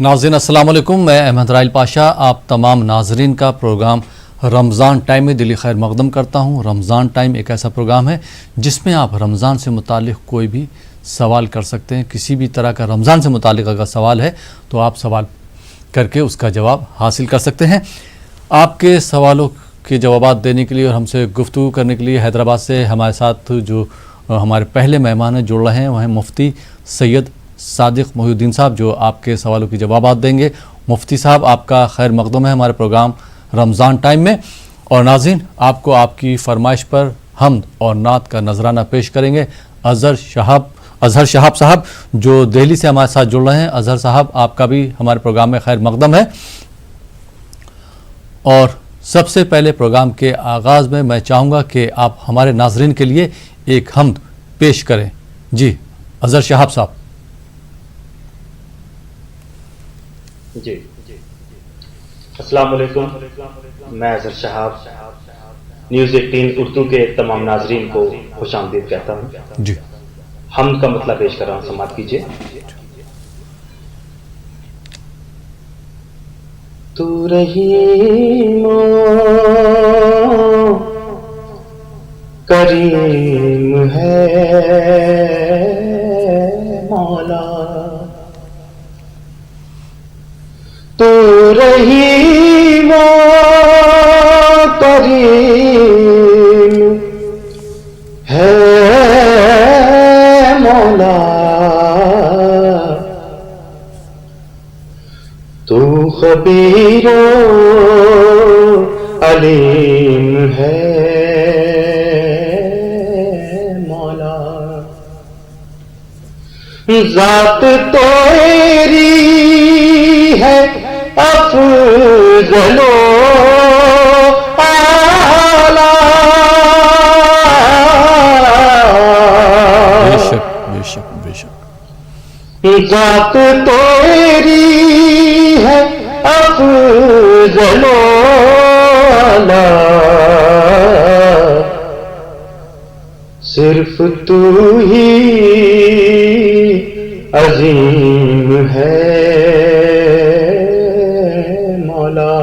ناظرین السلام علیکم، میں احمد رائل پاشا آپ تمام ناظرین کا پروگرام رمضان ٹائم میں دلی خیر مقدم کرتا ہوں۔ رمضان ٹائم ایک ایسا پروگرام ہے جس میں آپ رمضان سے متعلق کوئی بھی سوال کر سکتے ہیں۔ کسی بھی طرح کا رمضان سے متعلق اگر سوال ہے تو آپ سوال کر کے اس کا جواب حاصل کر سکتے ہیں۔ آپ کے سوالوں کے جوابات دینے کے لیے اور ہم سے گفتگو کرنے کے لیے حیدرآباد سے ہمارے ساتھ جو ہمارے پہلے مہمان جڑ رہے ہیں وہ ہیں مفتی سید صادق محی الدین صاحب، جو آپ کے سوالوں کے جوابات دیں گے۔ مفتی صاحب آپ کا خیر مقدم ہے ہمارے پروگرام رمضان ٹائم میں، اور ناظرین آپ کو آپ کی فرمائش پر حمد اور نعت کا نذرانہ پیش کریں گے۔ اظہر شہاب صاحب جو دہلی سے ہمارے ساتھ جڑ رہے ہیں، اظہر صاحب آپ کا بھی ہمارے پروگرام میں خیر مقدم ہے۔ اور سب سے پہلے پروگرام کے آغاز میں میں چاہوں گا کہ آپ ہمارے ناظرین کے لیے ایک حمد پیش کریں۔ جی اظہر شہاب صاحب۔ جی السلام علیکم، میں اظہر شہاب نیوز 18 اردو کے تمام ناظرین کو خوش آمدید کہتا ہوں۔ جی حمد کا مطلب پیش کر رہا ہوں، سماعت کیجیے۔ تو رحیم کریم ہے مولا، تو رحیم کریم ہے مولا، تو خبیر علیم ہے مولا، ذات تیری ہے افضل و اعلی، بے شک ذات تیری ہے افضل و اعلی، صرف تو ہی عظیم ہے مولا،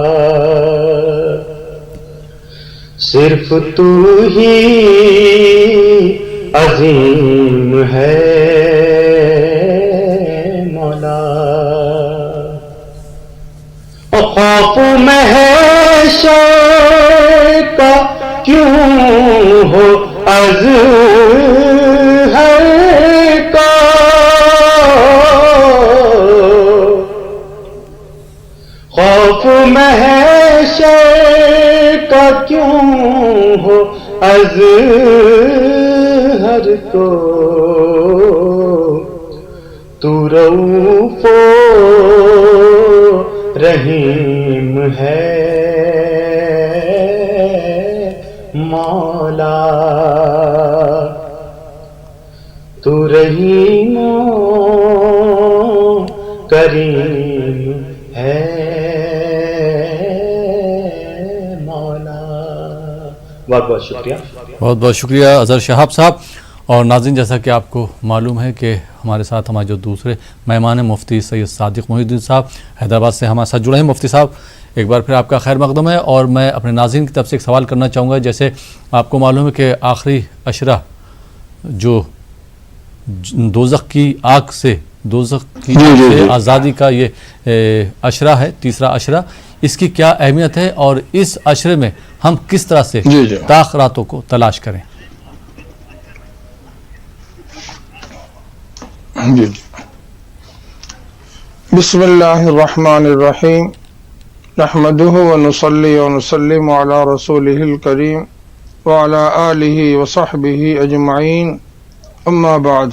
صرف تو ہی عظیم ہے مولا، خوف محشر کا کیوں ہو ازہر کا، خوف محشر کا کیوں ہو ازہر کو، تو رؤوف رحیم ہے مولا، تو رحیم کریم ہے مولا۔ بہت بہت شکریہ، بہت بہت شکریہ اظہر شہاب صاحب۔ اور ناظرین جیسا کہ آپ کو معلوم ہے کہ ہمارے ساتھ ہمارے جو دوسرے مہمان ہیں مفتی سید صادق محی الدین صاحب حیدرآباد سے ہمارے ساتھ جڑے ہیں۔ مفتی صاحب ایک بار پھر آپ کا خیر مقدم ہے، اور میں اپنے ناظرین کی طرف سے ایک سوال کرنا چاہوں گا۔ جیسے آپ کو معلوم ہے کہ آخری عشرہ جو دوزخ کی آگ سے آزادی کا یہ عشرہ ہے، تیسرا عشرہ، اس کی کیا اہمیت ہے اور اس عشرے میں ہم کس طرح سے تاخیراتوں کو تلاش کریں؟ بسم اللہ الرحمن الرحیم، نحمده ونصلی ونسلم علی رسولہ الکریم وعلی آلہ وصحبہ اجمعین، اما بعد۔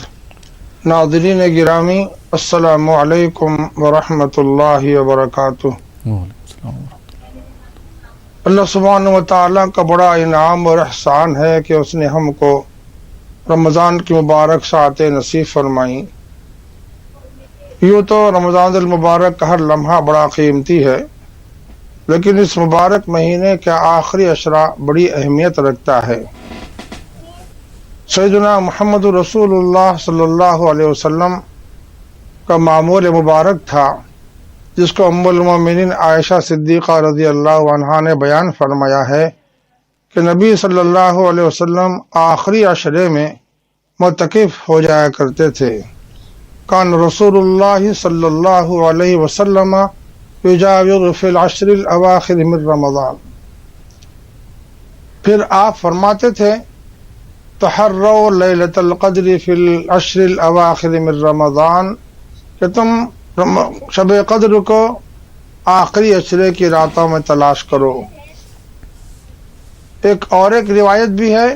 ناظرین گرامی السلام علیکم ورحمۃ اللہ وبرکاتہ۔ اللہ سبحانہ وتعالیٰ کا بڑا انعام اور احسان ہے کہ اس نے ہم کو رمضان کی مبارک ساعتیں نصیب فرمائیں۔ یوں تو رمضان المبارک کا ہر لمحہ بڑا قیمتی ہے، لیکن اس مبارک مہینے کا آخری عشرہ بڑی اہمیت رکھتا ہے۔ سیدنا محمد رسول اللہ صلی اللہ علیہ وسلم کا معمول مبارک تھا جس کو ام المومنین عائشہ صدیقہ رضی اللہ عنہا نے بیان فرمایا ہے کہ نبی صلی اللہ علیہ وسلم آخری عشرے میں معتکف ہو جایا کرتے تھے. کان رسول اللہ صلی اللہ علیہ وسلم یجاور فی العشر الاواخر من رمضان. پھر آپ فرماتے تھے تحروا لیلۃ القدر فی العشر الاواخر من رمضان کہ تم شب قدر کو آخری عشرے کی راتوں میں تلاش کرو. ایک روایت بھی ہے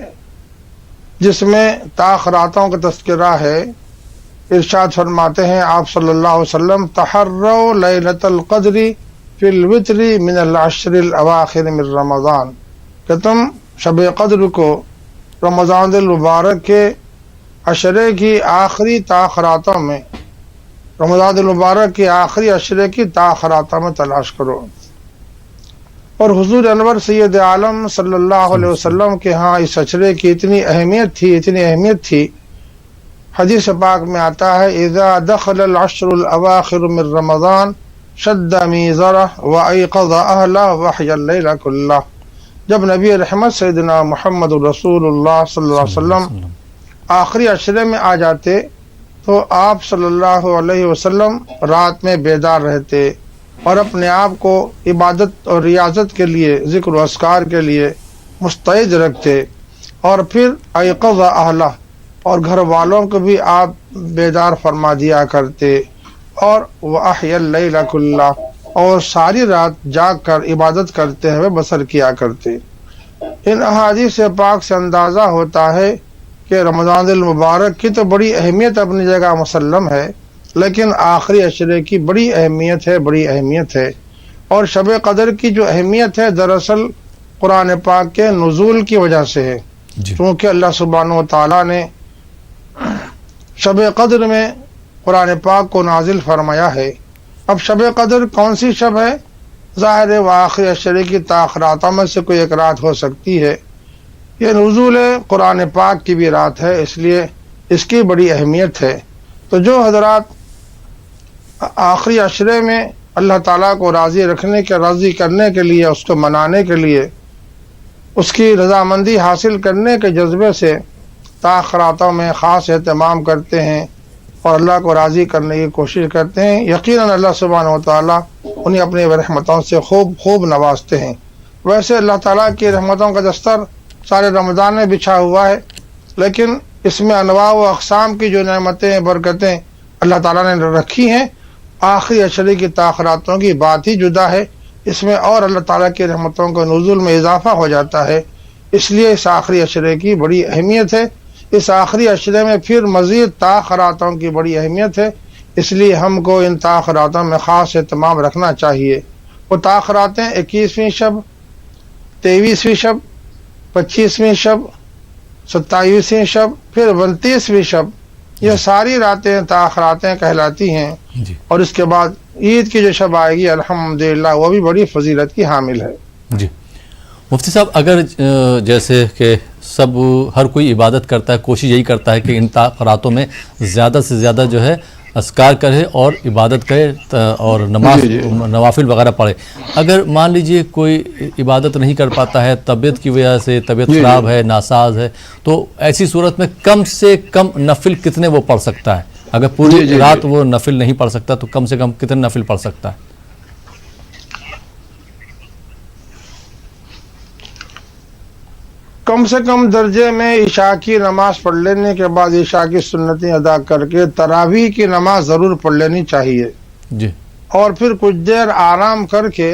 جس میں تاخراتوں کا تذکرہ ہے. ارشاد فرماتے ہیں آپ صلی اللہ علیہ وسلم تحروا لیلۃ القدر فی الوتر من العشر الاواخر من رمضان کہ تم شب قدر کو رمضان المبارک کے عشرے کی آخری تاخراتوں میں رمضان المبارک کے آخری عشرے کی تاخراتوں میں تلاش کرو. اور حضور انور سید عالم صلی اللہ علیہ وسلم کے ہاں اس عشرے کی اتنی اہمیت تھی حدیث پاک میں آتا ہے اذا دخل العشر الاواخر من رمضان شد میزرہ وایقظ اہلہ وحی اللیل کلہ. جب نبی رحمت سیدنا محمد رسول اللہ صلی اللہ علیہ وسلم آخری عشرے میں آ جاتے تو آپ صلی اللہ علیہ وسلم رات میں بیدار رہتے اور اپنے آپ کو عبادت اور ریاضت کے لیے ذکر و اذکار کے لیے مستعد رکھتے. اور پھر ایقظ اہلہ اور گھر والوں کو بھی آپ بیدار فرما دیا کرتے. اور وحی اللیل کلہ اور ساری رات جاگ کر عبادت کرتے ہوئے بسر کیا کرتے. ان احادیث پاک سے اندازہ ہوتا ہے کہ رمضان المبارک کی تو بڑی اہمیت اپنی جگہ مسلم ہے لیکن آخری عشرے کی بڑی اہمیت ہے. اور شب قدر کی جو اہمیت ہے دراصل قرآن پاک کے نزول کی وجہ سے ہے کیونکہ اللہ سبحانہ و تعالیٰ نے شب قدر میں قرآن پاک کو نازل فرمایا ہے. اب شب قدر کون سی شب ہے؟ ظاہر ہے وہ آخری عشرے کی تاخراتوں میں سے کوئی ایک رات ہو سکتی ہے. یہ نزول قرآن پاک کی بھی رات ہے اس لیے اس کی بڑی اہمیت ہے. تو جو حضرات آخری عشرے میں اللہ تعالیٰ کو راضی کرنے کے لیے اس کو منانے کے لیے اس کی رضامندی حاصل کرنے کے جذبے سے تاخراتوں میں خاص اہتمام کرتے ہیں اور اللہ کو راضی کرنے کی کوشش کرتے ہیں یقیناً اللہ سبحانہ و تعالیٰ انہیں اپنی رحمتوں سے خوب نوازتے ہیں. ویسے اللہ تعالیٰ کی رحمتوں کا دستر سارے رمضان میں بچھا ہوا ہے لیکن اس میں انواع و اقسام کی جو نعمتیں برکتیں اللہ تعالیٰ نے رکھی ہیں آخری عشرے کی تاخراتوں کی بات ہی جدا ہے. اس میں اور اللہ تعالیٰ کی رحمتوں کے نزول میں اضافہ ہو جاتا ہے. اس لیے اس آخری عشرے کی بڑی اہمیت ہے. اس آخری عشرے میں پھر مزید تاخراتوں کی بڑی اہمیت ہے. اس لیے ہم کو ان تاخراتوں میں خاص اہتمام رکھنا چاہیے. وہ تاخراتیں 21ویں شب 23ویں شب 25ویں شب 27ویں شب پھر 29ویں شب یہ ساری راتیں تاخراتیں کہلاتی ہیں. اور اس کے بعد عید کی جو شب آئے گی الحمدللہ وہ بھی بڑی فضیلت کی حامل ہے. جی مفتی صاحب اگر جیسے کہ ہر کوئی عبادت کرتا ہے کوشش یہی کرتا ہے کہ ان تاخراتوں میں زیادہ سے زیادہ جو ہے اذکار کرے اور عبادت کرے اور نوافل وغیرہ پڑھے. اگر مان لیجئے کوئی عبادت نہیں کر پاتا ہے طبیعت کی وجہ سے طبیعت خراب ہے ناساز ہے تو ایسی صورت میں کم سے کم نفل کتنے وہ پڑھ سکتا ہے؟ اگر پوری رات وہ نفل نہیں پڑھ سکتا تو کم سے کم کتنے نفل پڑھ سکتا ہے؟ کم سے کم درجے میں عشاء کی نماز پڑھ لینے کے بعد عشاء کی سنتیں ادا کر کے تراویح کی نماز ضرور پڑھ لینی چاہیے. جی اور پھر کچھ دیر آرام کر کے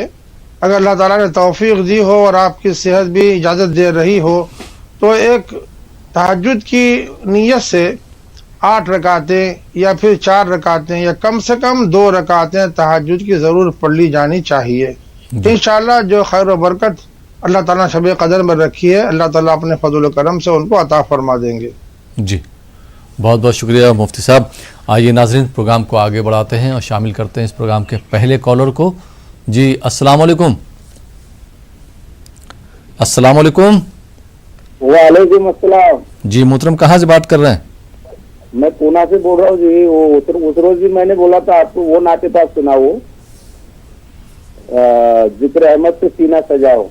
اگر اللہ تعالیٰ نے توفیق دی ہو اور آپ کی صحت بھی اجازت دے رہی ہو تو ایک تہجد کی نیت سے 8 رکعتیں یا پھر 4 رکعتیں یا کم سے کم 2 رکعتیں تہجد کی ضرور پڑھ لی جانی چاہیے. انشاءاللہ جو خیر و برکت اللہ تعالیٰ شب قدر میں رکھی ہے اللہ تعالیٰ اپنے فضل و کرم سے ان کو عطا فرما دیں گے. جی بہت بہت شکریہ مفتی صاحب. آئیے ناظرین پروگرام کو آگے بڑھاتے ہیں اور شامل کرتے ہیں اس پروگرام کے پہلے کالر کو. جی السلام علیکم. السلام علیکم. وعلیکم السلام. جی محترم کہاں سے بات کر رہے ہیں؟ میں پونا سے بول رہا ہوں جی. وہ اترو جی میں نے بولا تھا آپ کو وہ نعت پاک سنا. وہ ذکر احمد سے سینہ سجاؤ.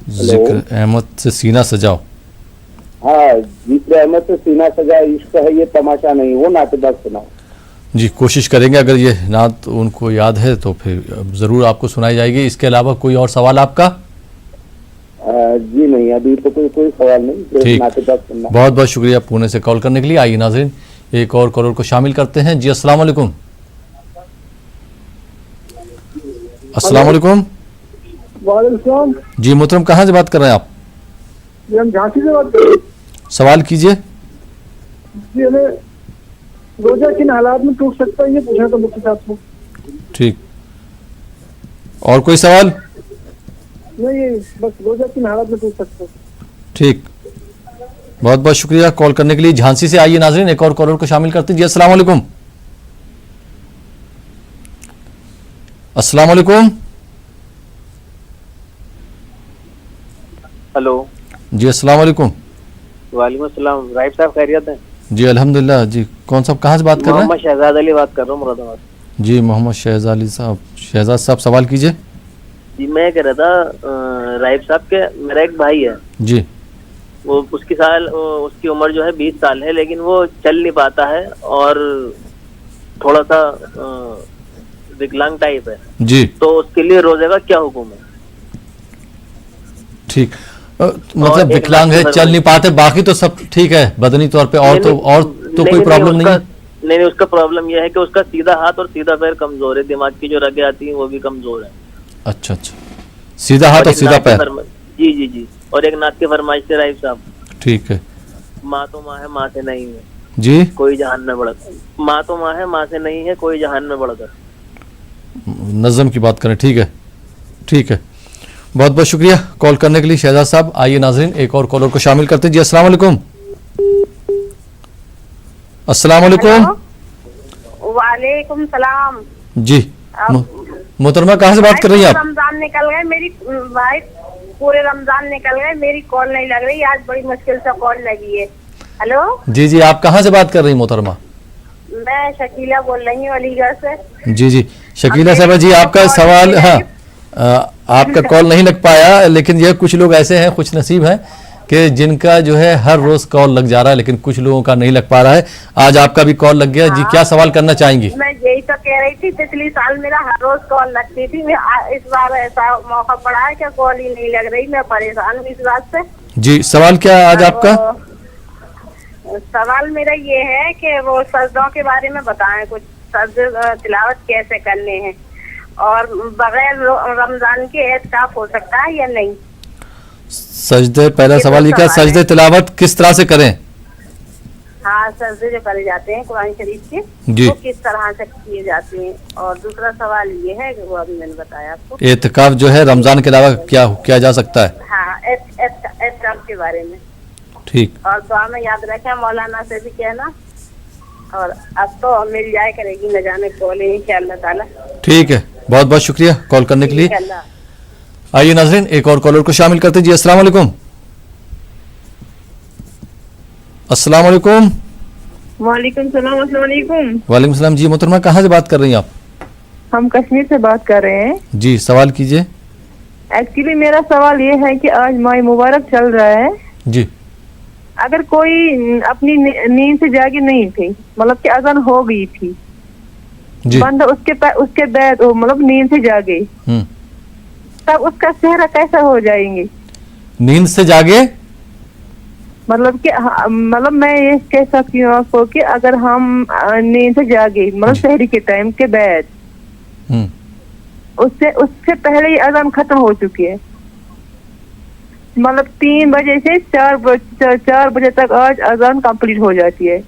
ذکر احمد سے سینہ سجاؤ. ہاں ذکر احمد سے سینہ سجاؤ عشق ہے یہ تماشا نہیں, وہ نعت بات سناؤ. جی کوشش کریں گے, اگر یہ نعت ان کو یاد ہے تو پھر ضرور آپ کو سنائی جائے گی. اس کے علاوہ کوئی اور سوال آپ کا؟ جی نہیں, ابھی تو کوئی سوال نہیں, ٹھیک, نعت بات سننا. بہت بہت شکریہ پونے سے کال کرنے کے لیے. آئیے ناظرین ایک اور کالر کو شامل کرتے ہیں. جی السلام علیکم. السلام علیکم. وعلیکم السلام. جی محترم کہاں سے بات کر رہے ہیں آپ؟ جی ہم جھانسی سے بات کر رہے ہیں. سوال کیجئے. جی ہمیں روزہ کن حالات میں ٹوٹ سکتا ہے یہ پوچھنا تھا مفتی صاحب کو. ٹھیک, اور کوئی سوال؟ نہیں بس روزہ کن حالات میں ٹوٹ سکتا ہے. ٹھیک, بہت بہت شکریہ کال کرنے کے لیے. جھانسی سے آئیے ناظرین ایک اور کالر کو شامل کرتے ہیں. جی السلام علیکم. السلام علیکم. ہلو. جی السلام علیکم. وعلیکم السلام. رائف صاحب خیریت ہیں؟ جی الحمدللہ. جی کون صاحب کہاں سے بات کر رہے ہیں؟ محمد شہزاد علی بات کر رہا ہوں مراد آباد. جی محمد شہزاد علی صاحب. شہزاد صاحب سوال کیجئے. جی میں کہہ رہا تھا رائف صاحب کے میرا ایک بھائی ہے, جی وہ اس کی عمر جو ہے 20 سال ہے, لیکن وہ چل نہیں پاتا ہے اور تھوڑا سا وکلانگ ٹائپ ہے. جی تو اس کے لیے روزے کا کیا حکم ہے؟ ٹھیک, مطلب وکلانگ ہے, چل نہیں پاتے, باقی تو سب ٹھیک ہے بدنی طور پہ, اور تو کوئی پرابلم نہیں ہے؟ نہیں, اس کا پرابلم یہ ہے کہ اس کا سیدھا ہاتھ اور سیدھا پیر کمزور ہے, دماغ کی جو رگیں آتی ہیں وہ بھی کمزور ہیں. اچھا اچھا, سیدھا ہاتھ اور سیدھا پیر. جی جی جی, اور ایک نعت کی فرمائش سے رائف صاحب. ٹھیک ہے. ماں تو ماں ہے ماں سے نہیں ہے جی, کوئی جہان میں بڑھ کر. ماں تو ماں ہے ماں سے نہیں ہے کوئی جہان میں بڑھ کر. نظم کی بات کریں. ٹھیک ہے ٹھیک ہے, بہت بہت شکریہ کال کرنے کے لیے شہزاد صاحب. آئیے ناظرین ایک اور کالر کو شامل کرتے ہیں. جی السلام علیکم. السلام علیکم. وعلیکم السلام. جی محترمہ کہاں سے بات کر رہی ہیں آپ؟ رمضان نکل گئے میری بھائی, پورے رمضان نکل گئے, میری کال نہیں لگ رہی, آج بڑی مشکل سے کال لگی ہے. ہلو جی جی, آپ کہاں سے بات کر رہی ہیں محترمہ؟ میں شکیلہ بول رہی ہوں علی گڑھ سے. جی جی شکیلہ صاحبہ جی, آپ کا سوال, ہاں آپ کا کال نہیں لگ پایا, لیکن یہ کچھ لوگ ایسے ہیں خوش نصیب ہیں کہ جن کا جو ہے ہر روز کال لگ جا رہا ہے, لیکن کچھ لوگوں کا نہیں لگ پا رہا ہے. آج آپ کا بھی کال لگ گیا. جی کیا سوال کرنا چاہیں گی؟ میں یہی تو کہہ رہی تھی, پچھلی سال میرا ہر روز کال لگتی تھی, اس بار ایسا موقع پڑا ہے کہ کال ہی نہیں لگ رہی, میں پریشان ہوں اس بات سے. جی سوال کیا ہے آج آپ کا؟ سوال میرا یہ ہے کہ وہ سجدوں کے بارے میں بتائیں, کچھ سجدے تلاوت کیسے کرنے ہیں, اور بغیر رمضان کے اعتکاف ہو سکتا ہے یا نہیں؟ سجدے, پہلا سوال یہ کیا, سجدے تلاوت کس طرح سے کریں؟ ہاں سجدے جو کرے جاتے ہیں قرآن شریف کے, جی وہ کس طرح سے کیے جاتے ہیں. اور دوسرا سوال یہ ہے کہ وہ ابھی میں نے بتایا آپ کو, اعتکاف جو ہے رمضان کے علاوہ کیا کیا جا سکتا ہے؟ ہاں اعتکاف کے بارے میں. ٹھیک, اور دعا میں یاد رکھیں, مولانا سے بھی کہنا, اور اب تو مل جائے کرے گی نہ جانے کال انشاءاللہ تعالی. ٹھیک ہے, بہت بہت شکریہ کال کرنے کے لیے. انشاءاللہ. آئیے ناظرین ایک اور کالر کو شامل کرتے ہیں. جی السلام علیکم. السلام علیکم. وعلیکم السلام. السلام علیکم. وعلیکم السلام. جی محترمہ کہاں سے بات کر رہی ہیں آپ؟ ہم کشمیر سے بات کر رہے ہیں. جی سوال کیجئے. ایکچولی میرا سوال یہ ہے کہ آج ماہ مبارک چل رہا ہے. جی, اگر کوئی اپنی نیند سے جاگی نہیں تھی, مطلب کہ اذان ہو گئی تھی, جی بندہ اس کے بعد مطلب نیند سے جاگے, تب اس کا چہرہ کیسا ہو جائیں گے؟ نیند سے جاگے مطلب کہ مطلب میں یہ کہہ سکتی ہوں آپ کو کہ اگر ہم نیند سے جاگے مطلب سحری کے ٹائم کے بعد, اس سے پہلے ہی اذان ختم ہو چکی ہے, مطلب 3 بجے سے 4 بجے تک آج اذان کمپلیٹ ہو جاتی ہے.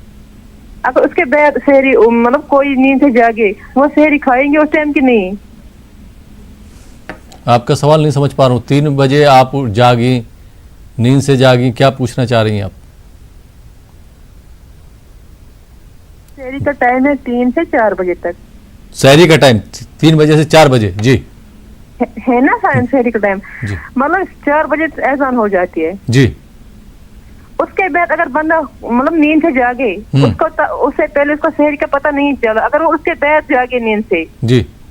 اگر اس کے بعد سحری مطلب کوئی نیند سے جاگے, وہ سحری کھائیں گے اس ٹائم کی نہیں؟ آپ کا سوال نہیں سمجھ پا رہا ہوں. 3 بجے آپ جاگیں, نیند سے جاگیں, کیا پوچھنا چاہ رہی ہیں آپ؟ سحری کا ٹائم ہے 3 سے 4 بجے تک. سحری کا ٹائم 3 بجے سے 4 بجے, جی ہے نا سحری کا ٹائم, مطلب 4 بجے اذان ہو جاتی ہے. جی, اس کے بعد اگر بندہ مطلب نیند سے جاگے, اس سے پہلے اس کو سحری کا پتہ نہیں چلا, اگر وہ اس کے بعد جاگے نیند سے, جی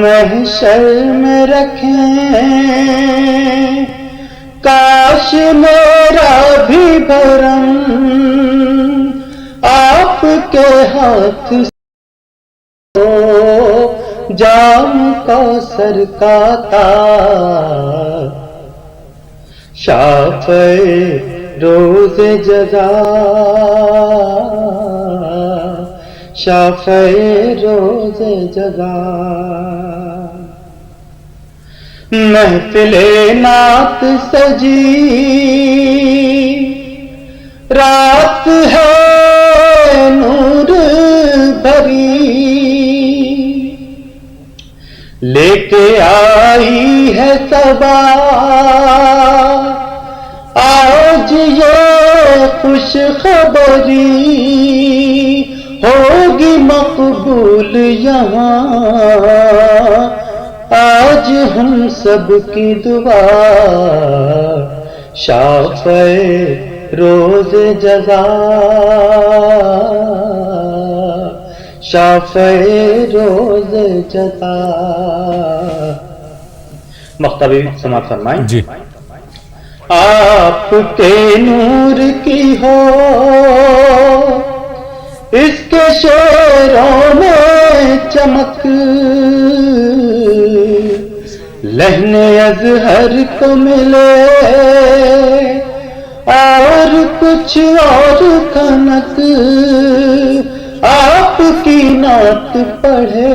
محشر میں رکھیں، کاش میرا بھی بھرم آپ کے ہاتھ سے ہو، جام کوثر کا تار، شافعِ روز جزا، شافعِ روز جزا۔ محفل نعت سجی، رات ہے نور بھری، لے کے آئی ہے صبا آج یہ خوش خبری، ہوگی مقبول یہاں آج ہم سب کی دعا، شافعِ روز جزا، شافعِ روز جزا۔ مختبی سماعت فرمائیں۔ جی آپ کے نور کی ہو اس کے شعروں میں چمک، لحن ازہر کو ملے اور کچھ اور کھنک، آپ کی نعت پڑھے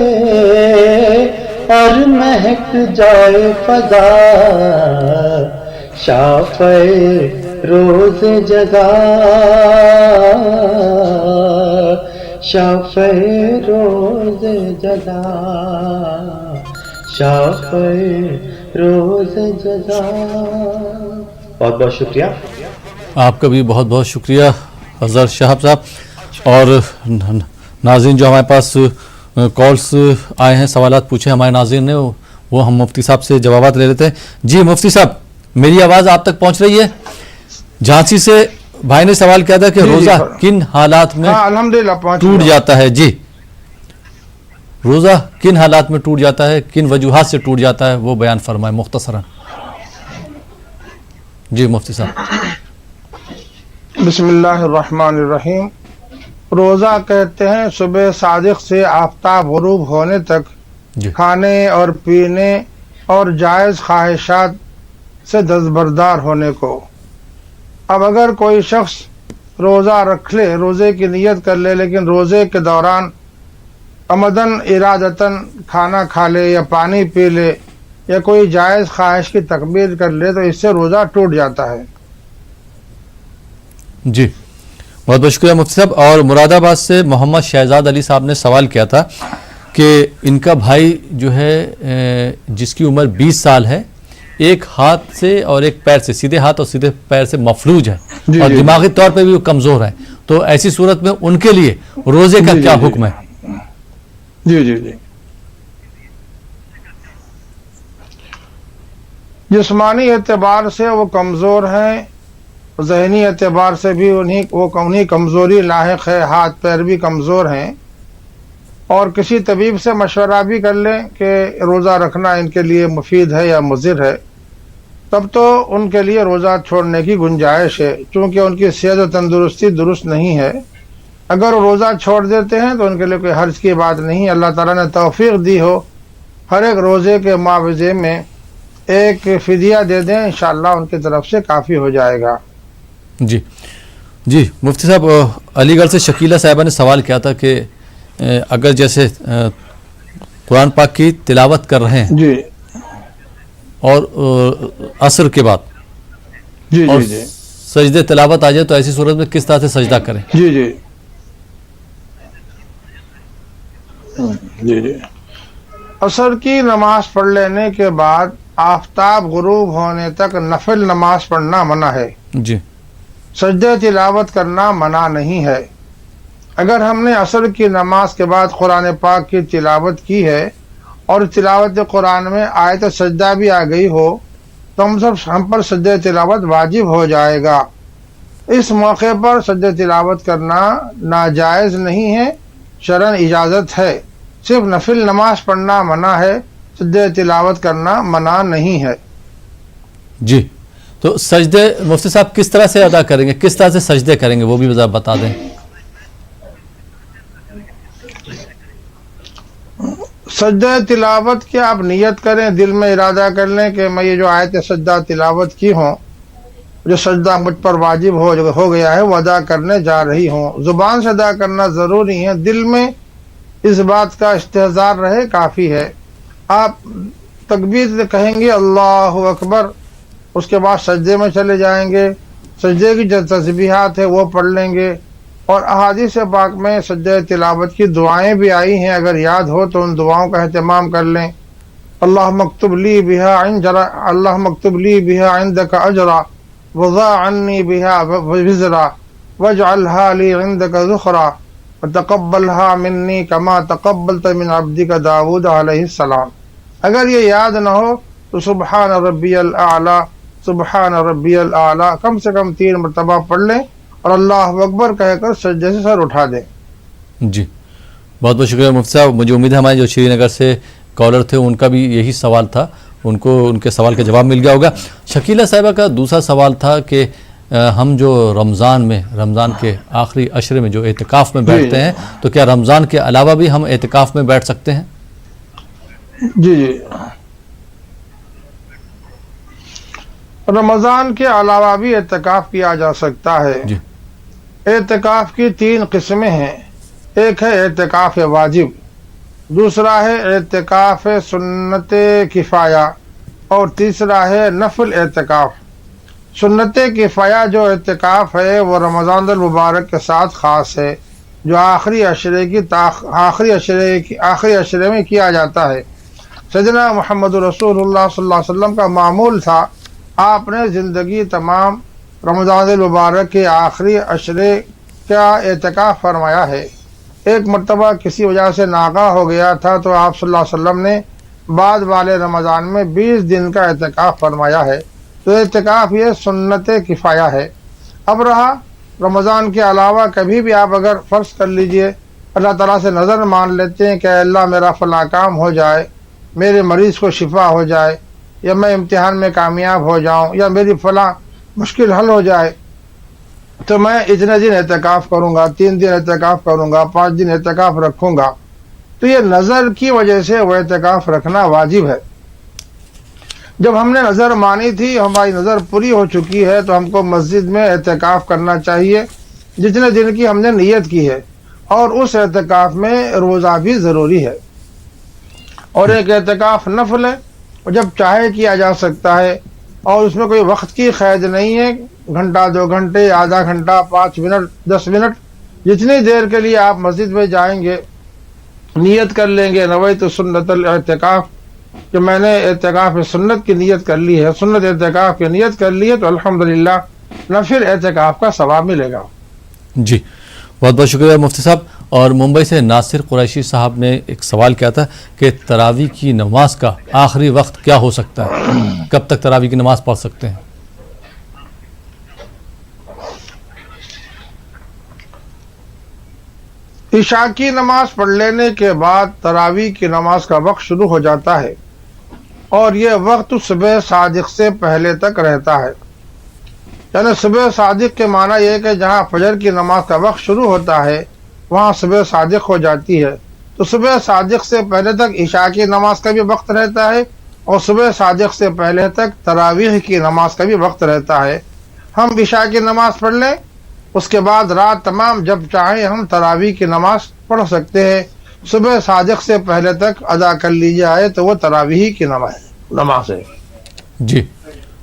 اور مہک جائے فضا، شافعِ روز جزا، شافعِ روز جزا، شافعِ روز جزا۔ بہت بہت شکریہ۔ آپ کا بھی بہت بہت شکریہ اظہر شہاب صاحب۔ اور ناظرین جو ہمارے پاس کالز آئے ہیں، سوالات پوچھے ہمارے ناظرین نے، وہ ہم مفتی صاحب سے جوابات لے لیتے ہیں۔ جی مفتی صاحب، میری آواز آپ تک پہنچ رہی ہے؟ جھانسی سے بھائی نے سوال کیا تھا کہ روزہ کن حالات میں ٹوٹ جاتا ہے؟ جی روزہ کن حالات میں ٹوٹ جاتا ہے، کن وجوہات سے ٹوٹ جاتا ہے، وہ بیان فرمائے مختصراً۔ جی مفتی صاحب۔ بسم اللہ الرحمن الرحیم۔ روزہ کہتے ہیں صبح صادق سے آفتاب غروب ہونے تک کھانے اور پینے اور جائز خواہشات سے دستبردار ہونے کو۔ اب اگر کوئی شخص روزہ رکھ لے، روزے کی نیت کر لے، لیکن روزے کے دوران عمدن ارادتاً کھانا کھا لے یا پانی پی لے یا کوئی جائز خواہش کی تکمیل کر لے تو اس سے روزہ ٹوٹ جاتا ہے۔ جی بہت بہت شکریہ مفتی صاحب۔ اور مراد آباد سے محمد شہزاد علی صاحب نے سوال کیا تھا کہ ان کا بھائی جو ہے جس کی عمر 20 سال ہے، ایک ہاتھ سے اور ایک پیر سے، سیدھے ہاتھ اور سیدھے پیر سے مفلوج ہے اور دماغی طور پہ بھی وہ کمزور ہے، تو ایسی صورت میں ان کے لیے روزے کا کیا حکم ہے؟ جی جی جی جسمانی اعتبار سے وہ کمزور ہیں، ذہنی اعتبار سے بھی انہیں کمزوری لاحق ہے، ہاتھ پیر بھی کمزور ہیں، اور کسی طبیب سے مشورہ بھی کر لیں کہ روزہ رکھنا ان کے لیے مفید ہے یا مضر ہے، تب تو ان کے لیے روزہ چھوڑنے کی گنجائش ہے، چونکہ ان کی صحت و تندرستی درست نہیں ہے۔ اگر روزہ چھوڑ دیتے ہیں تو ان کے لیے کوئی حرج کی بات نہیں۔ اللہ تعالیٰ نے توفیق دی ہو، ہر ایک روزے کے معاوضے میں ایک فدیہ دے دیں، انشاءاللہ ان کی طرف سے کافی ہو جائے گا۔ جی جی مفتی صاحب، علی گڑھ سے شکیلہ صاحبہ نے سوال کیا تھا کہ اگر جیسے قرآن پاک کی تلاوت کر رہے ہیں جی اور عصر کے بعد جی اور جی جی سجدے تلاوت آ جائے تو ایسی صورت میں کس طرح سے سجدہ کریں؟ جی جی جی جی عصر کی نماز پڑھ لینے کے بعد آفتاب غروب ہونے تک نفل نماز پڑھنا منع ہے، جی سجدہ تلاوت کرنا منع نہیں ہے۔ اگر ہم نے عصر کی نماز کے بعد قرآن پاک کی تلاوت کی ہے اور تلاوت قرآن میں آیت سجدہ بھی آ گئی ہو تو ہم پر سجدہ تلاوت واجب ہو جائے گا۔ اس موقع پر سجدہ تلاوت کرنا ناجائز نہیں ہے، شرعاً اجازت ہے، صرف نفل نماز پڑھنا منع ہے، سجدہ تلاوت کرنا منع نہیں ہے۔ جی، تو سجدے مفتی صاحب کس طرح سے ادا کریں گے، کس طرح سے سجدے کریں گے، وہ بھی بتا دیں۔ سجدہ تلاوت کی آپ نیت کریں، دل میں ارادہ کر لیں کہ میں یہ جو آیت سجدہ تلاوت کی ہوں، جو سجدہ مجھ پر واجب ہو گیا ہے وہ ادا کرنے جا رہی ہوں۔ زبان سے ادا کرنا ضروری ہے، دل میں اس بات کا استحضار رہے کافی ہے۔ آپ تکبیر سے کہیں گے اللہ اکبر، اس کے بعد سجدے میں چلے جائیں گے، سجدے کی جو تسبیحات ہے وہ پڑھ لیں گے، اور احادیث پاک میں سجدہ تلاوت کی دعائیں بھی آئی ہیں، اگر یاد ہو تو ان دعاؤں کا اہتمام کر لیں۔ اللہم اکتب لی بہا عندک اجرا وضع عنی بہا وزرا واجعلها لی عندک ذخرا وتقبلها منی کما تقبلت من عبدک داود علیہ السلام۔ اگر یہ یاد نہ ہو تو سبحان ربی الاعلی، سبحان ربی الاعلی کم سے کم 3 مرتبہ پڑھ لیں اور اللہ اکبر کہہ کر سجدے سے سر اٹھا دیں۔ جی، بہت بہت شکریہ مفتی صاحب۔ مجھے امید ہے ہمارے جو شری نگر سے کالر تھے ان کا بھی یہی سوال تھا، ان کو ان کے سوال کا جواب مل گیا ہوگا۔ شکیلہ صاحبہ کا دوسرا سوال تھا کہ ہم جو رمضان کے آخری عشرے میں جو اعتکاف میں بیٹھتے ہیں تو کیا رمضان کے علاوہ بھی ہم اعتکاف میں بیٹھ سکتے ہیں؟ جی، رمضان کے علاوہ بھی اعتکاف کیا جا سکتا ہے۔ جی، اعتکاف کی 3 قسمیں ہیں، ایک ہے اعتکاف واجب، دوسرا ہے اعتکاف سنت کفایہ، اور تیسرا ہے نفل اعتکاف۔ سنت کفایہ جو اعتکاف ہے وہ رمضان المبارک کے ساتھ خاص ہے، جو آخری عشرے میں کیا جاتا ہے۔ سیدنا محمد رسول اللہ صلی اللہ علیہ وسلم کا معمول تھا، آپ نے زندگی تمام رمضان المبارک کے آخری عشرے کا اعتکاف فرمایا ہے۔ ایک مرتبہ کسی وجہ سے ناغہ ہو گیا تھا تو آپ صلی اللہ علیہ وسلم نے بعد والے رمضان میں 20 دن کا اعتکاف فرمایا ہے۔ تو اعتکاف یہ سنت کفایہ ہے۔ اب رہا رمضان کے علاوہ کبھی بھی آپ اگر فرض کر لیجئے اللہ تعالیٰ سے نظر مان لیتے ہیں کہ اے اللہ میرا فلاں کام ہو جائے، میرے مریض کو شفا ہو جائے، یا میں امتحان میں کامیاب ہو جاؤں، یا میری فلاں مشکل حل ہو جائے، تو میں اتنے دن اعتکاف کروں گا، 3 دن اعتکاف کروں گا، 5 دن اعتکاف رکھوں گا۔ تو یہ نظر کی وجہ سے وہ اعتکاف رکھنا واجب ہے۔ جب ہم نے نظر مانی تھی، ہماری نظر پوری ہو چکی ہے، تو ہم کو مسجد میں اعتکاف کرنا چاہیے جتنے دن کی ہم نے نیت کی ہے، اور اس اعتکاف میں روزہ بھی ضروری ہے۔ اور ایک اعتکاف نفل ہے، جب چاہے کیا جا سکتا ہے، اور اس میں کوئی وقت کی قید نہیں ہے، گھنٹہ 2 گھنٹے، آدھا گھنٹہ، 5 منٹ، 10 منٹ، جتنی دیر کے لیے آپ مسجد میں جائیں گے نیت کر لیں گے نویت سنت الاعتکاف کہ میں نے اعتکاف سنت کی نیت کر لی ہے، سنت اعتکاف کی نیت کر لی ہے، تو الحمدللہ نفل اعتکاف کا ثواب ملے گا۔ جی، بہت بہت شکریہ مفتی صاحب۔ اور ممبئی سے ناصر قریشی صاحب نے ایک سوال کیا تھا کہ تراویح کی نماز کا آخری وقت کیا ہو سکتا ہے، کب تک تراویح کی نماز پڑھ سکتے ہیں؟ عشاء کی نماز پڑھ لینے کے بعد تراویح کی نماز کا وقت شروع ہو جاتا ہے، اور یہ وقت صبح صادق سے پہلے تک رہتا ہے۔ یعنی صبح صادق کے معنی یہ ہے کہ جہاں فجر کی نماز کا وقت شروع ہوتا ہے وہاں صبح صادق ہو جاتی ہے، تو صبح صادق سے پہلے تک عشاء کی نماز کا بھی وقت رہتا ہے، اور صبح صادق سے پہلے تک تراویح کی نماز کا بھی وقت رہتا ہے۔ ہم عشاء کی نماز پڑھ لیں، اس کے بعد رات تمام جب چاہیں ہم تراویح کی نماز پڑھ سکتے ہیں۔ صبح صادق سے پہلے تک ادا کر لی جائے تو وہ تراویح کی نماز ہے۔ جی،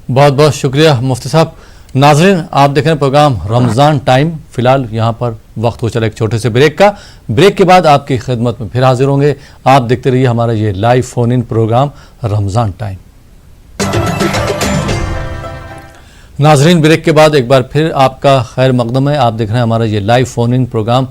بہت بہت شکریہ مفتی صاحب۔ ناظرین، آپ دیکھ رہے ہیں پروگرام رمضان ٹائم۔ فی الحال یہاں پر وقت ہو چلا ایک چھوٹے سے بریک کا۔ بریک کے بعد آپ کی خدمت میں پھر حاضر ہوں گے۔ آپ دیکھتے رہیے ہمارا یہ لائیو فون ان پروگرام رمضان ٹائم۔ ناظرین، بریک کے بعد ایک بار پھر آپ کا خیر مقدم ہے۔ آپ دیکھ رہے ہیں ہمارا یہ لائیو فون ان پروگرام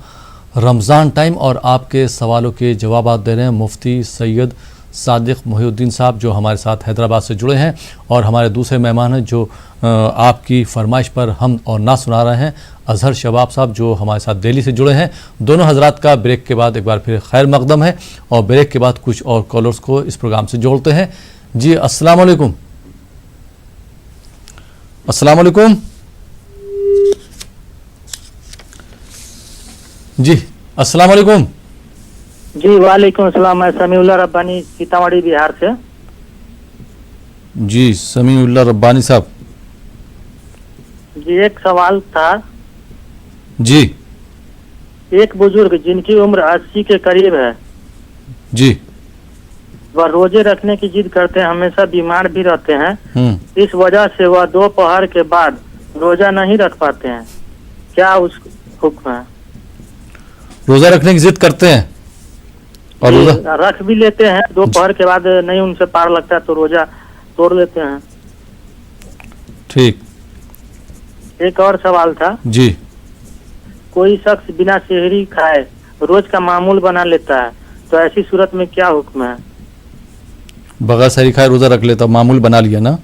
رمضان ٹائم، اور آپ کے سوالوں کے جوابات دے رہے ہیں مفتی سید صادق محی صاحب جو ہمارے ساتھ حیدرآباد سے جڑے ہیں، اور ہمارے دوسرے مہمان ہیں جو آپ کی فرمائش پر ہم اور نہ سنا رہے ہیں، اظہر شباب صاحب جو ہمارے ساتھ دہلی سے جڑے ہیں۔ دونوں حضرات کا بریک کے بعد ایک بار پھر خیر مقدم ہے، اور بریک کے بعد کچھ اور کالرز کو اس پروگرام سے جوڑتے ہیں۔ جی السلام علیکم۔ السلام علیکم۔ جی السلام علیکم۔ جی وعلیکم السلام، میں سمیع اللہ ربانی سیتامڑھی بہار سے۔ جی سمیع اللہ ربانی صاحب۔ جی ایک سوال تھا۔ جی ایک بزرگ جن کی عمر 80 کے قریب ہے، جی وہ روزے رکھنے کی ضد کرتے ہیں، ہمیشہ بیمار بھی رہتے ہیں، اس وجہ سے وہ دوپہر کے بعد روزہ نہیں رکھ پاتے ہیں، کیا اس حکم ہے؟ روزہ رکھنے کی ضد کرتے ہیں اور روزہ رکھ بھی لیتے ہیں، دوپہر کے بعد نہیں ان سے پار لگتا تو روزہ توڑ لیتے ہیں۔ ٹھیک۔ ایک اور سوال تھا۔ جی کوئی شخص بنا سحری کھائے روز کا معمول بنا لیتا ہے، تو ایسی صورت میں کیا حکم ہے؟ بغیر سحری کھائے روزہ رکھ لیتا، معمول بنا لیا نا؟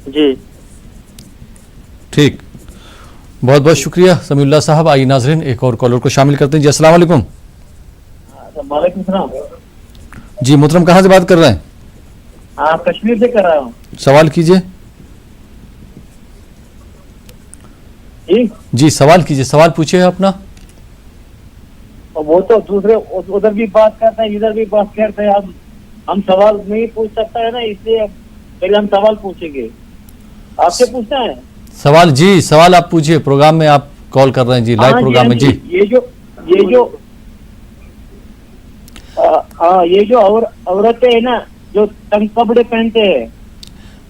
جی ٹھیک، بہت بہت شکریہ سمیع اللہ صاحب۔ آئیے ناظرین ایک اور کالر کو شامل کرتے ہیں۔ جی السلام علیکم۔ وعلیکم السلام۔ جی محترم کہاں سے بات کر رہے ہیں؟ آپ کشمیر سے کر رہا ہوں۔ سوال کیجئے۔ جی سوال کیجئے، سوال پوچھئے اپنا۔ وہ تو دوسرے ادھر بھی بات کرتے ہیں ادھر بھی بات کرتے ہیں، ہم سوال نہیں پوچھ سکتا ہے نا، اس لیے پہلے ہم سوال پوچھیں گے۔ آپ سے پوچھنا ہے سوال؟ جی سوال آپ پوچھئے، پروگرام میں آپ کال کر رہے ہیں۔ جی لائیو پروگرام میں۔ جی یہ جو عورتیں ہیں نا جو تنگ کپڑے پہنتے ہیں،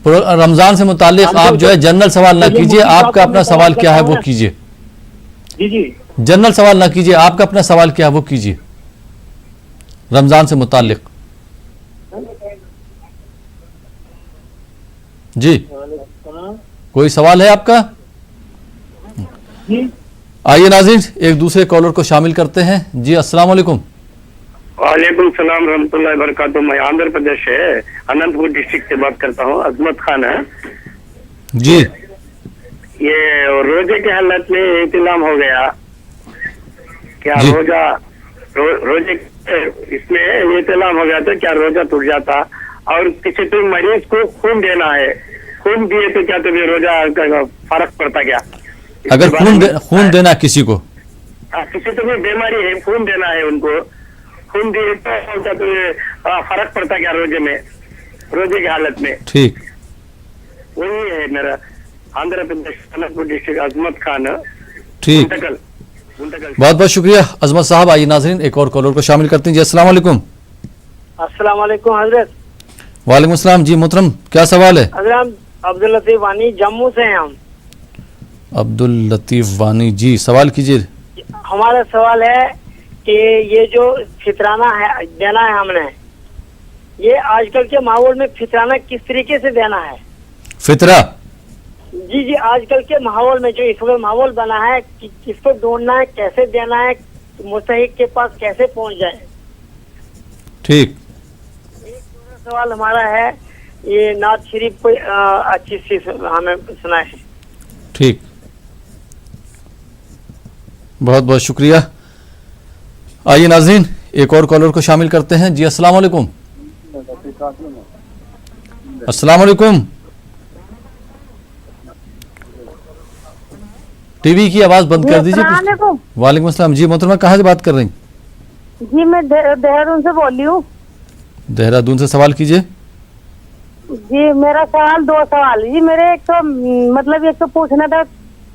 رمضان سے متعلق آپ جو ہے جنرل سوال نہ کیجئے، آپ کا اپنا سوال کیا ہے وہ کیجئے۔ جی جی جنرل سوال نہ کیجئے، آپ کا اپنا سوال کیا ہے وہ کیجئے رمضان سے متعلق۔ جی کوئی سوال ہے آپ کا؟ آئیے ناظرین ایک دوسرے کالر کو شامل کرتے ہیں۔ جی السلام علیکم۔ وعلیکم السلام ورحمۃ اللہ وبرکاتہ۔ میں آندھر پردیش سے اننت پور ڈسٹرکٹ سے بات کرتا ہوں، عظمت خان ہے جی۔ یہ روزے کے حالت میں احتلام ہو گیا، کیا روزے اس میں احتلام ہو گیا تو کیا روزہ ٹوٹ جاتا؟ اور کسی تو مریض کو خون دینا ہے، خون دیے تو کیا تمہیں روزہ فرق پڑتا کیا؟ اگر خون دینا کسی کو، کسی تو بیماری ہے خون دینا ہے، ان کو خون دیے تو کیا تمہیں فرق پڑتا کیا روزے میں، روزے کی حالت میں؟ ٹھیک، وہی ہے میرا آندھرا پردیش اننت پور ڈسٹرکٹ عظمت خان۔ ٹھیک، بہت بہت شکریہ عظمت صاحب۔ آئیے ناظرین ایک اور کالر کو شامل کرتے ہیں۔ جی السلام علیکم۔ السلام علیکم حضرت۔ وعلیکم السلام۔ جی محترم کیا سوال ہے؟ حضرت عبداللطیف وانی جموں سے ہیں ہم۔ عبداللطیف وانی جی سوال کیجیے۔ ہمارا سوال ہے کہ یہ جو فطرانہ ہے دینا ہے ہم نے، یہ آج کل کے ماحول میں فطرانہ کس طریقے سے دینا ہے؟ فطرہ؟ جی جی، آج کل کے ماحول میں جو اس وقت ماحول بنا ہے کہ کس کو ڈھونڈنا ہے، کیسے دینا ہے، مستحق کے پاس کیسے پہنچ جائے۔ ٹھیک، ایک سوال ہمارا ہے، یہ نعت شریف کوئی اچھی سی ہمیں سنائے۔ ٹھیک، بہت بہت شکریہ۔ آئیے ناظرین ایک اور کالر کو شامل کرتے ہیں۔ جی السلام علیکم۔ السلام علیکم۔ ٹی وی کی آواز بند کر دیجیے۔ السلام علیکم۔ وعلیکم السلام۔ جی محترمہ کہاں سے بات کر رہی ہیں؟ جی میں دہرادون سے بول رہی ہوں۔ دہرادون سے سوال کیجیے۔ جی میرا سوال دو سوال جی میرے، ایک تو پوچھنا تھا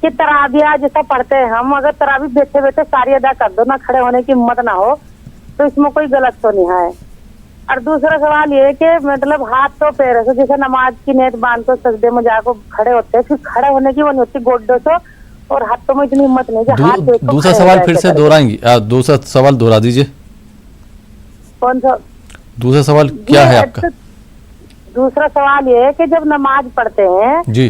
کہ تراویح جیسا پڑھتے ہیں ہم، اگر تراویح بیٹھے بیٹھے ساری ادا کر دو، نہ کھڑے ہونے کی ہمت نہ ہو، تو اس میں کوئی غلط تو نہیں ہے؟ اور دوسرا سوال یہ ہے کہ مطلب ہاتھ تو پیروں سے جیسے نماز کی نیت باندھ کر سجدے میں جا کر کھڑے ہوتے ہیں، پھر کھڑے ہونے کی وہ نہیں ہوتی گوڈوں سے، اور ہاتھوں میں اتنی ہمت نہیں کہ ہاتھ دیکھ کو دوسرا سوال پھر سے دہرائیں گی؟ دوسرا سوال دہرا دیجیے۔ کون سا دوسرا سوال کیا ہے آپ کا؟ دوسرا سوال یہ ہے کہ جب نماز پڑھتے ہیں جی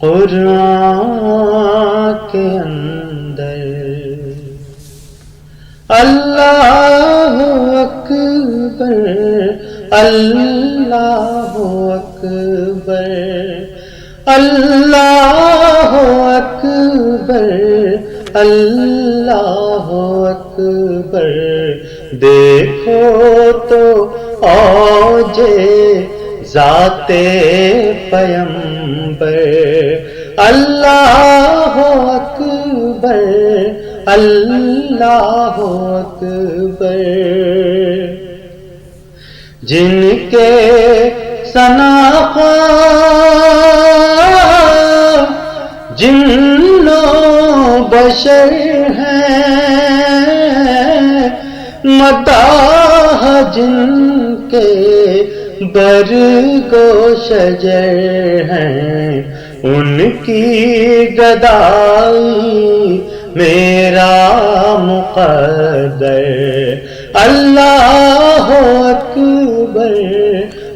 قرآن کے اندر، اللہ اکبر اللہ اکبر اللہ اکبر اللہ اکبر، دیکھو تو اوجے ذات پیمبر، اللہ اکبر اللہ اکبر، جن کے سناخواں جن و بشر ہیں، متاح جن کے برگ و شجر ہیں، ان کی گدائی میرا مقدر، اللہ اکبر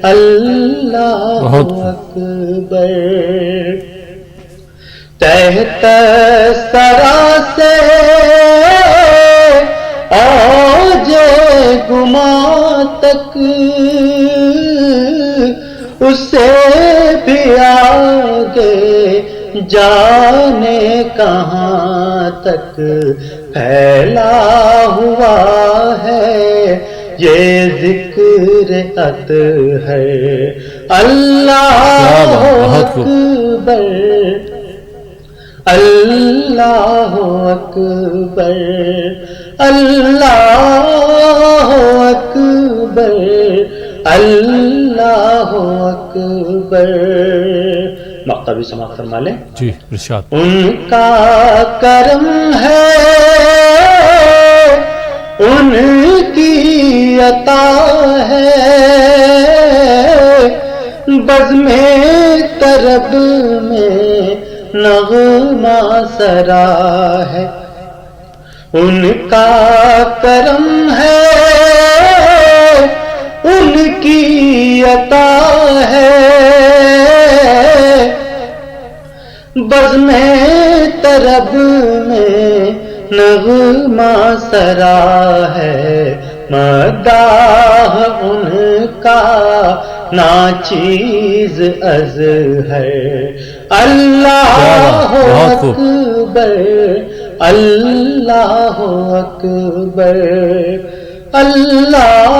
اللہ اکبر، تحت سرا سے اوج گما تک، اس سے بھی آگے جانے کہاں تک پھیلا ہوا ہے یہ ذکر اطہر، اللہ اکبر اللہ اکبر اللہ اکبر اللہ اکبر، مقطع بھی سماعت فرما لیں جی ارشاد۔ ان کا کرم ہے ان کی عطا ہے، بزم طرب میں نغمہ سرا ہے، ان کا کرم ہے ان کی عطا ہے، بزم طرب میں نغمہ سرا ہے، مداح ان کا ناچیز از ہے، اللہ اکبر اللہ اکبر اللہ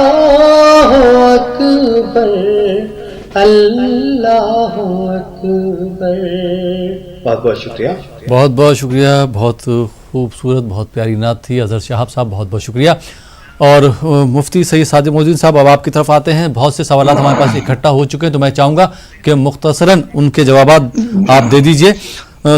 اکبر اللہ اکبر۔ بہت بہت شکریہ، بہت بہت شکریہ، بہت خوبصورت بہت پیاری نعت تھی اظہر شہاب صاحب، بہت بہت شکریہ۔ اور مفتی سید صادق محی صاحب اب آپ کی طرف آتے ہیں، بہت سے سوالات ہمارے پاس اکٹھا ہو چکے ہیں تو میں چاہوں گا کہ مختصراً ان کے جوابات آپ دے دیجئے۔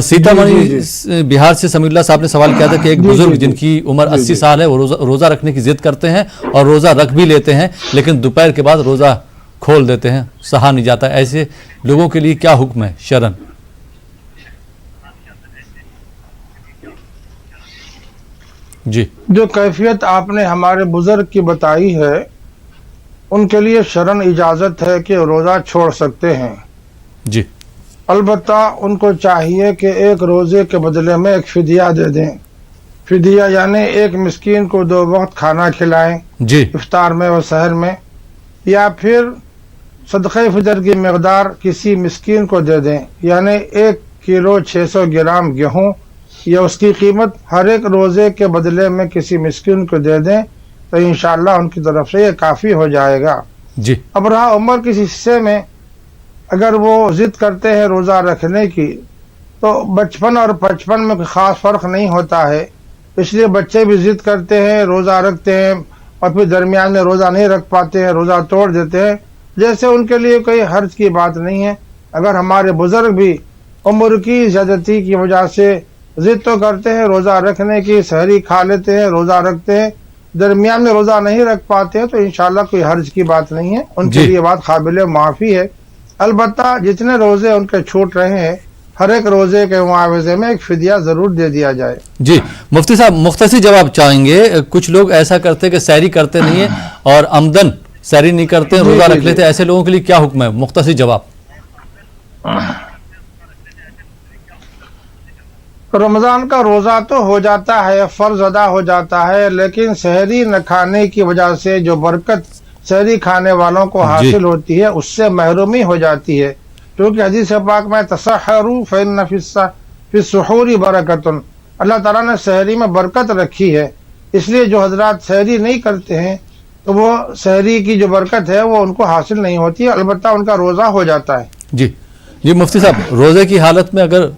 سیتا مڑھی بہار سے سمیع اللہ صاحب نے سوال کیا تھا کہ ایک بزرگ جن کی عمر 80 سال ہے وہ روزہ رکھنے کی ضد کرتے ہیں اور روزہ رکھ بھی لیتے ہیں، لیکن دوپہر کے بعد روزہ کھول دیتے ہیں، سہا نہیں جاتا، ایسے لوگوں کے لیے کیا حکم ہے شرعاً؟ جی، جو کیفیت آپ نے ہمارے بزرگ کی بتائی ہے ان کے لیے شرعاً اجازت ہے کہ روزہ چھوڑ سکتے ہیں، جی، البتہ ان کو چاہیے کہ ایک روزے کے بدلے میں ایک فدیہ دے دیں، فدیہ یعنی ایک مسکین کو 2 وقت کھانا کھلائیں، جی، افطار میں و سحر میں، یا پھر صدقہ فطر کی مقدار کسی مسکین کو دے دیں، یعنی 1 کلو 600 گرام گیہوں یا اس کی قیمت ہر ایک روزے کے بدلے میں کسی مسکین کو دے دیں تو انشاءاللہ ان کی طرف سے یہ کافی ہو جائے گا۔ جی، اب رہا عمر کسی حصے میں، اگر وہ ضد کرتے ہیں روزہ رکھنے کی تو بچپن اور 55 میں کوئی خاص فرق نہیں ہوتا ہے، اس لیے بچے بھی ضد کرتے ہیں، روزہ رکھتے ہیں اور پھر درمیان میں روزہ نہیں رکھ پاتے ہیں، روزہ توڑ دیتے ہیں، جیسے ان کے لیے کوئی حرج کی بات نہیں ہے۔ اگر ہمارے بزرگ بھی عمر کی زیادتی کی وجہ سے ضد تو کرتے ہیں روزہ رکھنے کی، سحری کھا لیتے ہیں، روزہ رکھتے ہیں، درمیان میں روزہ نہیں رکھ پاتے ہیں تو انشاءاللہ کوئی حرج کی بات نہیں ہے، ان کے لیے بات قابل معافی ہے۔ البتہ جتنے روزے ان کے چھوٹ رہے ہیں ہر ایک روزے کے معاوضے میں ایک فدیہ ضرور دے دیا جائے۔ جی مفتی صاحب مختصر جواب چاہیں گے، کچھ لوگ ایسا کرتے کہ سحری کرتے نہیں ہیں اور عمدن سحری نہیں کرتے ہیں, روزہ رکھ لیتے ہیں, ایسے لوگوں کے لیے کیا حکم ہے؟ مختصر جواب. رمضان کا روزہ تو ہو جاتا ہے, فرض ادا ہو جاتا ہے, لیکن سحری نہ کھانے کی وجہ سے جو برکت سحری کھانے والوں کو حاصل ہوتی ہے اس سے محرومی ہو جاتی ہے, کیونکہ حدیث پاک میں تسحروا فإن فی السحور برکۃ, اللہ تعالیٰ نے سحری میں برکت رکھی ہے. اس لیے جو حضرات سحری نہیں کرتے ہیں تو وہ سحری کی جو برکت ہے وہ ان کو حاصل نہیں ہوتی, البتہ ان کا روزہ ہو جاتا ہے. جی مفتی صاحب, روزے کی حالت میں اگر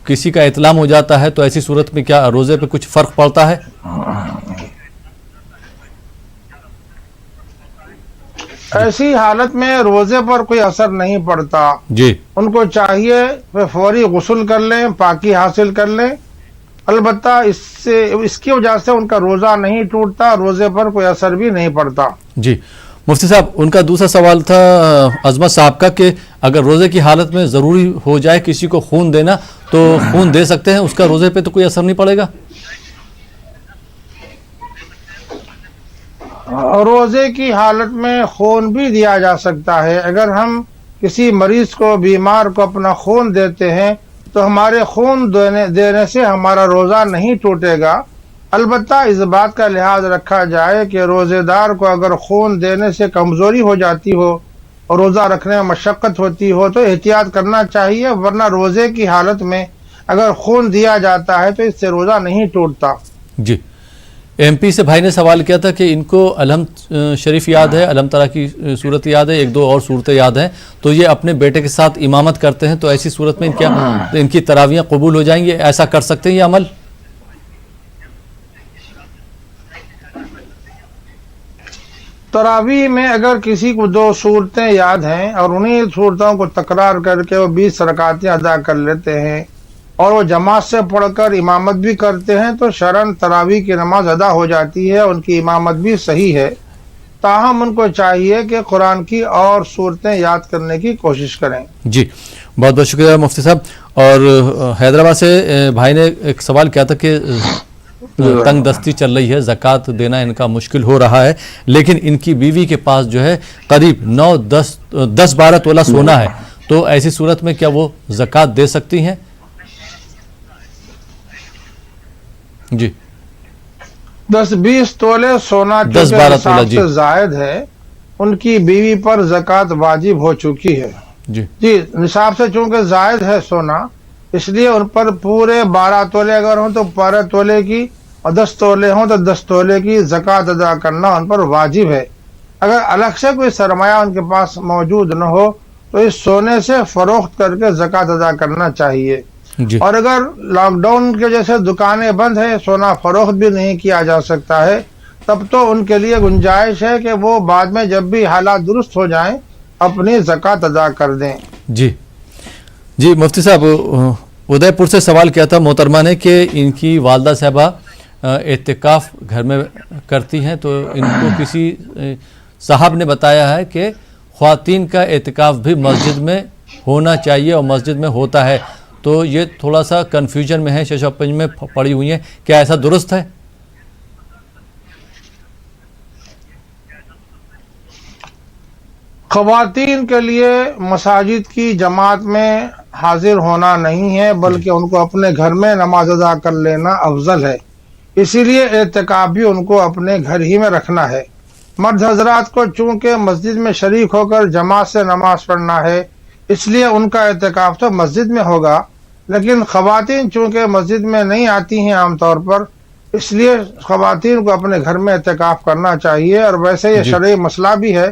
کسی کا اطلام ہو جاتا ہے تو ایسی صورت میں کیا روزے پہ کچھ فرق پڑتا ہے؟ ایسی حالت میں روزے پر کوئی اثر نہیں پڑتا. جی, ان کو چاہیے فوری غسل کر لیں, پاکی حاصل کر لیں, البتہ اس کی وجہ سے ان کا روزہ نہیں ٹوٹتا, روزے پر کوئی اثر بھی نہیں پڑتا. جی مفتی صاحب, ان کا دوسرا سوال تھا عظمت صاحب کا کہ اگر روزے کی حالت میں ضروری ہو جائے کسی کو خون دینا تو خون دے سکتے ہیں, اس کا روزے پہ تو کوئی اثر نہیں پڑے گا؟ روزے کی حالت میں خون بھی دیا جا سکتا ہے. اگر ہم کسی مریض کو, بیمار کو اپنا خون دیتے ہیں تو ہمارے خون دینے سے ہمارا روزہ نہیں ٹوٹے گا. البتہ اس بات کا لحاظ رکھا جائے کہ روزے دار کو اگر خون دینے سے کمزوری ہو جاتی ہو اور روزہ رکھنے میں مشقت ہوتی ہو تو احتیاط کرنا چاہیے, ورنہ روزے کی حالت میں اگر خون دیا جاتا ہے تو اس سے روزہ نہیں ٹوٹتا. جی, ایم پی سے بھائی نے سوال کیا تھا کہ ان کو علم شریف یاد ہے, علم طرح کی صورت یاد ہے, ایک دو اور صورتیں یاد ہیں, تو یہ اپنے بیٹے کے ساتھ امامت کرتے ہیں, تو ایسی صورت میں ان کی تراویحیں قبول ہو جائیں گی؟ ایسا کر سکتے ہیں یہ عمل؟ تراویح میں اگر کسی کو 2 صورتیں یاد ہیں اور انہی صورتوں کو تکرار کر کے وہ 20 رکعتیں ادا کر لیتے ہیں اور وہ جماعت سے پڑھ کر امامت بھی کرتے ہیں تو شرعاً تراویح کی نماز ادا ہو جاتی ہے, ان کی امامت بھی صحیح ہے. تاہم ان کو چاہیے کہ قرآن کی اور صورتیں یاد کرنے کی کوشش کریں. جی, بہت بہت شکریہ مفتی صاحب. اور حیدرآباد سے بھائی نے ایک سوال کیا تھا کہ تنگ دستی چل رہی ہے, زکوٰۃ دینا ان کا مشکل ہو رہا ہے, لیکن ان کی بیوی کے پاس جو ہے قریب 9-10-12 تولہ سونا ہے, تو ایسی صورت میں کیا وہ زکوٰۃ دے سکتی ہیں؟ جی, 10-20 تولے سونا 10-12 تولہ سے زائد ہے, ان کی بیوی پر زکوٰۃ واجب ہو چکی ہے. جی, نصاب سے چونکہ زائد ہے سونا, اس لیے ان پر پورے 12 تولے اگر ہوں تو 12 تولے کی, اور 10 تولے ہوں تو 10 تولے کی زکوٰۃ ادا کرنا ان پر واجب ہے. اگر الگ سے کوئی سرمایہ ان کے پاس موجود نہ ہو تو اس سونے سے فروخت کر کے زکوٰۃ ادا کرنا چاہیے. اور اگر لاک ڈاؤن کی وجہ سے دکانیں بند ہیں, سونا فروخت بھی نہیں کیا جا سکتا ہے, تب تو ان کے لیے گنجائش ہے کہ وہ بعد میں جب بھی حالات درست ہو جائیں اپنی زکوٰۃ ادا کر دیں. جی مفتی صاحب, ادے پور سے سوال کیا تھا محترمہ نے کہ ان کی والدہ صاحبہ اعتکاف گھر میں کرتی ہیں, تو ان کو کسی صاحب نے بتایا ہے کہ خواتین کا اعتکاف بھی مسجد میں ہونا چاہیے اور مسجد میں ہوتا ہے, تو یہ تھوڑا سا کنفیوژن میں ہے, ششپنج میں پڑی ہوئی ہیں, کیا ایسا درست ہے؟ خواتین کے لیے مساجد کی جماعت میں حاضر ہونا نہیں ہے, بلکہ ان کو اپنے گھر میں نماز ادا کر لینا افضل ہے. اسی لیے اعتکاف بھی ان کو اپنے گھر ہی میں رکھنا ہے. مرد حضرات کو چونکہ مسجد میں شریک ہو کر جماعت سے نماز پڑھنا ہے, اس لیے ان کا اعتکاف تو مسجد میں ہوگا, لیکن خواتین چونکہ مسجد میں نہیں آتی ہیں عام طور پر, اس لیے خواتین کو اپنے گھر میں اعتکاف کرنا چاہیے. اور ویسے یہ شرعی مسئلہ بھی ہے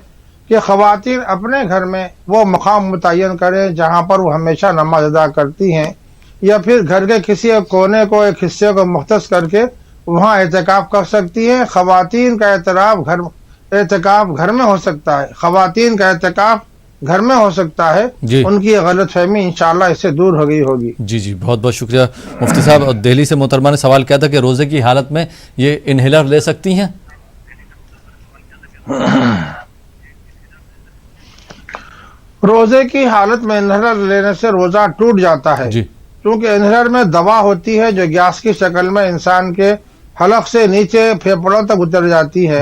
کہ خواتین اپنے گھر میں وہ مقام متعین کریں جہاں پر وہ ہمیشہ نماز ادا کرتی ہیں, یا پھر گھر کے کسی ایک کونے کو, ایک حصے کو مختص کر کے وہاں اعتکاف کر سکتی ہیں. خواتین کا اعتکاف گھر میں ہو سکتا ہے, خواتین کا اعتکاف گھر میں ہو سکتا ہے. ان کی غلط فہمی انشاءاللہ اس سے دور ہو گئی ہوگی. جی بہت بہت شکریہ مفتی صاحب. اور دہلی سے محترمہ نے سوال کیا تھا کہ روزے کی حالت میں یہ انہیلر لے سکتی ہیں؟ روزے کی حالت میں انہیلر لینے سے روزہ ٹوٹ جاتا ہے, کیونکہ انہیلر میں دوا ہوتی ہے جو گیس کی شکل میں انسان کے حلق سے نیچے پھیپھڑوں تک اتر جاتی ہے.